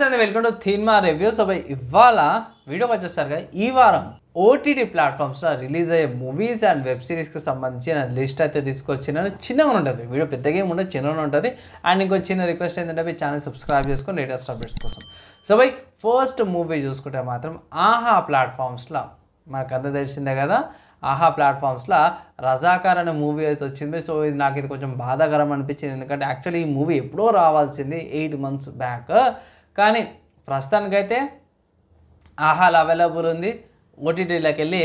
నమస్తే అండి, welcome to థీన్మా review. So ఇవాళ వీడియోకి వచ్చేసరిగా ఈ వారం ఓటీటీ ప్లాట్ఫామ్స్లో రిలీజ్ అయ్యే మూవీస్ అండ్ వెబ్ సిరీస్కి సంబంధించిన లిస్ట్ అయితే తీసుకొచ్చినాను. చిన్నగా ఉంటుంది వీడియో, పెద్దగా ఏమి ఉండదు, చిన్నగా ఉంటుంది. అండ్ ఇంకో చిన్న రిక్వెస్ట్ ఏంటంటే ఛానల్ సబ్స్క్రైబ్ చేసుకొని లేటెస్ట్ అప్డేట్స్ కోసం. సో ఫస్ట్ మూవీ చూసుకుంటే మాత్రం ఆహా ప్లాట్ఫామ్స్లో మనకు అంతా తెలిసిందే కదా. ఆహా ప్లాట్ఫామ్స్లో రజాకార్ అనే మూవీ అయితే వచ్చింది. సో నాకు ఇది కొంచెం బాధాకరం అనిపించింది, ఎందుకంటే యాక్చువల్లీ ఈ మూవీ ఎప్పుడో రావాల్సింది 8 months బ్యాక్. కానీ ప్రస్తుతానికైతే ఆహాలో అవైలబుల్ ఉంది. ఓటీటీలోకి వెళ్ళి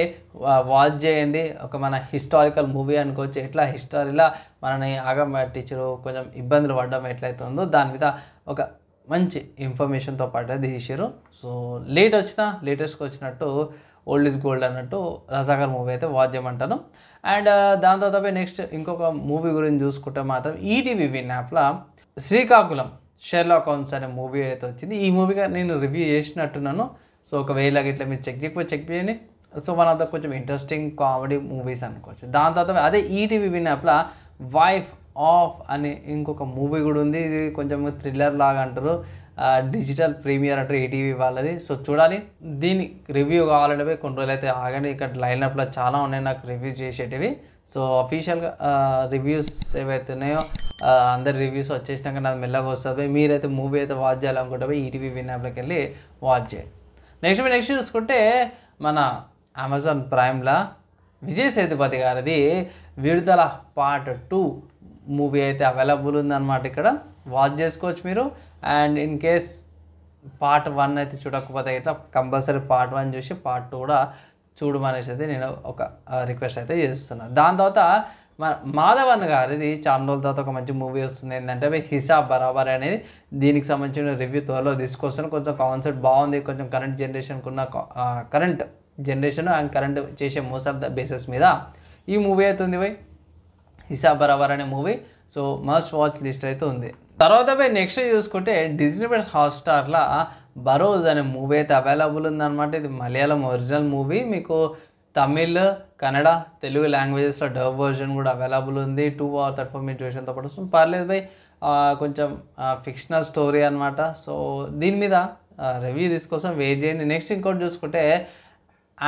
వాచ్ చేయండి. ఒక మన హిస్టారికల్ మూవీ అనుకోవచ్చు. ఎట్లా హిస్టరీలో మనని ఆగం పట్టించరు, కొంచెం ఇబ్బందులు పడడం ఎట్లయితే ఉందో దాని మీద ఒక మంచి ఇన్ఫర్మేషన్తో పాటు తీసారు. సో లేటెస్ట్గా వచ్చినట్టు ఓల్డ్ ఈజ్ గోల్డ్ అన్నట్టు రజాకార్ మూవీ అయితే వాచ్ చేయమంటాను. అండ్ దాని తర్వాత నెక్స్ట్ ఇంకొక మూవీ గురించి చూసుకుంటే మాత్రం ఈటీవీ విన్ యాప్లో శ్రీకాకుళం షెర్లాక్ హోమ్స్ అనే మూవీ అయితే వచ్చింది. ఈ మూవీగా నేను రివ్యూ చేసినట్టున్నాను. సో ఒకవేళ ఇట్లా మీరు చెక్ చేయండి. సో వన్ ఆఫ్ ద కొంచెం ఇంట్రెస్టింగ్ కామెడీ మూవీస్ అనుకోవచ్చు. దాని తర్వాత అదే ఈటీవీ విన్ యాప్లో వైఫ్ ఆఫ్ అనే ఇంకొక మూవీ కూడా ఉంది. ఇది కొంచెం థ్రిల్లర్ లాగా అంటారు. డిజిటల్ ప్రీమియర్ అంటారు ఈటీవీ వాళ్ళది. సో చూడాలి. దీని రివ్యూ కావాలంటే కొన్ని రోజులు అయితే ఆగండి. ఇక్కడ లైన్అప్లో చాలా ఉన్నాయి నాకు రివ్యూ చేసేటివి. సో అఫీషియల్గా రివ్యూస్ ఏవైతే ఉన్నాయో అందరి రివ్యూస్ వచ్చేసినాక నాకు మెల్లగా వస్తుంది. మీరైతే మూవీ అయితే వాచ్ చేయాలనుకుంటే ఈటీవీ విన్ యాప్లోకి వెళ్ళి వాచ్ చేయండి. నెక్స్ట్ చూసుకుంటే మన అమెజాన్ ప్రైమ్లో విజయ్ సేతుపతి గారిది విడుదల పార్ట్ 2 మూవీ అయితే అవైలబుల్ ఉందన్నమాట. ఇక్కడ వాచ్ చేసుకోవచ్చు మీరు. అండ్ ఇన్ కేస్ పార్ట్ 1 అయితే చూడకపోతే ఇట్లా కంపల్సరీ పార్ట్ 1 చూసి పార్ట్ 2 కూడా చూడమనేసి అయితే నేను ఒక రిక్వెస్ట్ అయితే చేస్తున్నాను. దాని తర్వాత మన మాధవన్ గారిది చాలా రోజుల తర్వాత ఒక మంచి మూవీ వస్తుంది. ఏంటంటే హిసాబ్ బరాబర్ అనేది. దీనికి సంబంధించిన రివ్యూ త్వరలో తీసుకొస్తాను. కొంచెం కాన్సెప్ట్ బాగుంది. కొంచెం కరెంట్ జనరేషన్ అండ్ కరెంట్ చేసే మోస్ట్ ఆఫ్ ద బేసెస్ మీద ఈ మూవీ అయితే ఉంది హిసాబ్ బరాబర్ అనే movie. So must watch list అయితే ఉంది. తర్వాత నెక్స్ట్ చూసుకుంటే డిజ్నీ ప్లస్ హాట్స్టార్లో బరోజ్ అనే మూవీ అయితే అవైలబుల్ ఉందన్నమాట. ఇది మలయాళం ఒరిజినల్ మూవీ. మీకు తమిళ్, కన్నడ, తెలుగు లాంగ్వేజెస్లో డబ్ వర్జన్ కూడా అవైలబుల్ ఉంది. 2 or 34 minute డ్యూరేషన్తో పాటు వస్తుంది. పర్లేదు కొంచెం ఫిక్షనల్ స్టోరీ అనమాట. సో దీని మీద రివ్యూ తీసుకోసం వెయిట్ చేయండి. నెక్స్ట్ ఇంకోటి చూసుకుంటే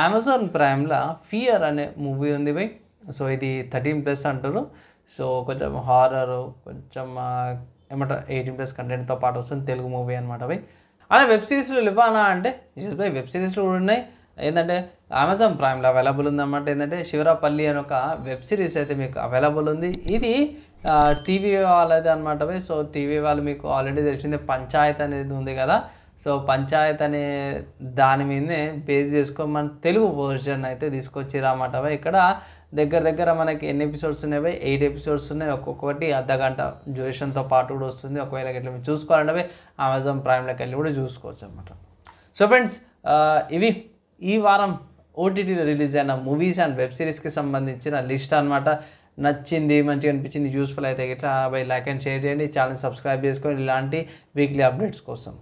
అమెజాన్ ప్రైమ్లో ఫియర్ అనే మూవీ ఉంది సో ఇది 13+ అంటారు. సో కొంచెం హారరు, కొంచెం ఏమంటారు 18+ కంటెంట్తో పాటు వస్తుంది. తెలుగు మూవీ అనమాట అలా వెబ్ సిరీస్లు ఇవ్వాలా అంటే వెబ్ సిరీస్లు కూడా ఉన్నాయి. ఏంటంటే అమెజాన్ ప్రైమ్లో అవైలబుల్ ఉందన్నమాట. ఏంటంటే శివరాపల్లి అని ఒక వెబ్ సిరీస్ అయితే మీకు అవైలబుల్ ఉంది. ఇది టీవీ వాళ్ళది అనమాట. సో టీవీ వాళ్ళు మీకు ఆల్రెడీ తెలిసిందే పంచాయత్ అనేది ఉంది కదా. సో పంచాయత్ అనే దాని మీదనే బేస్ చేసుకొని మన తెలుగు వర్జన్ అయితే తీసుకొచ్చిరన్నమాట. ఇక్కడ దగ్గర మనకి ఎన్ని ఎపిసోడ్స్ ఉన్నాయి 8 episodes ఉన్నాయి. ఒక్కొక్కటి అర్ధగంట డ్యూరేషన్తో పాటు కూడా వస్తుంది. ఒకవేళ ఇట్లా మీరు చూసుకోవాలంటే అమెజాన్ ప్రైమ్లోకి వెళ్ళి కూడా చూసుకోవచ్చు అనమాట. సో ఫ్రెండ్స్, ఇవి ఈ వారం ఓటీటీలో రిలీజ్ అయిన మూవీస్ అండ్ వెబ్ సిరీస్కి సంబంధించిన లిస్ట్ అనమాట. నచ్చింది, మంచిగా అనిపించింది, యూస్ఫుల్ అయితే ఇట్లా లైక్ అండ్ షేర్ చేయండి. ఛానల్ సబ్స్క్రైబ్ చేసుకొని ఇలాంటి వీక్లీ అప్డేట్స్ కోసం.